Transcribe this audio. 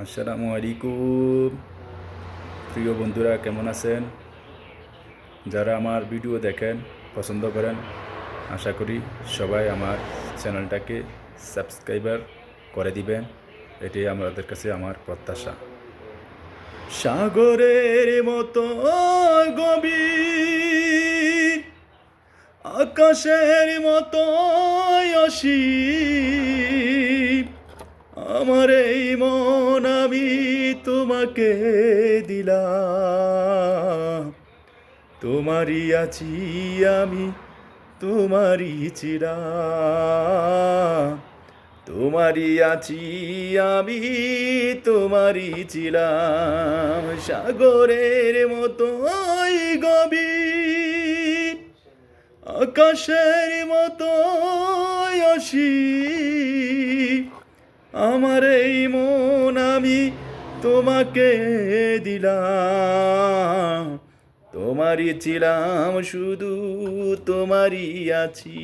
আসসালামু আলাইকুম। প্রিয় বন্ধুরা, কেমন আছেন? যারা আমার ভিডিও দেখেন, পছন্দ করেন, আশা করি সবাই আমার চ্যানেলটাকে সাবস্ক্রাইবার করে দিবেন। এটাই আমাদের কাছে আমার প্রত্যাশা। সাগরের মতো গভীর, আকাশের মতো অসীম, আমার এই মন আমি তোমাকে দিলাম। তোমারই আছি আমি, তোমারই ছিলাম। তোমারই আছি আমি, তোমারই ছিলাম। সাগরের মতো গভীর, আকাশের মতো অসীম, আমার এই মন আমি তোমাকে দিলাম। তোমারই ছিলাম শুধু, তোমারই আছি।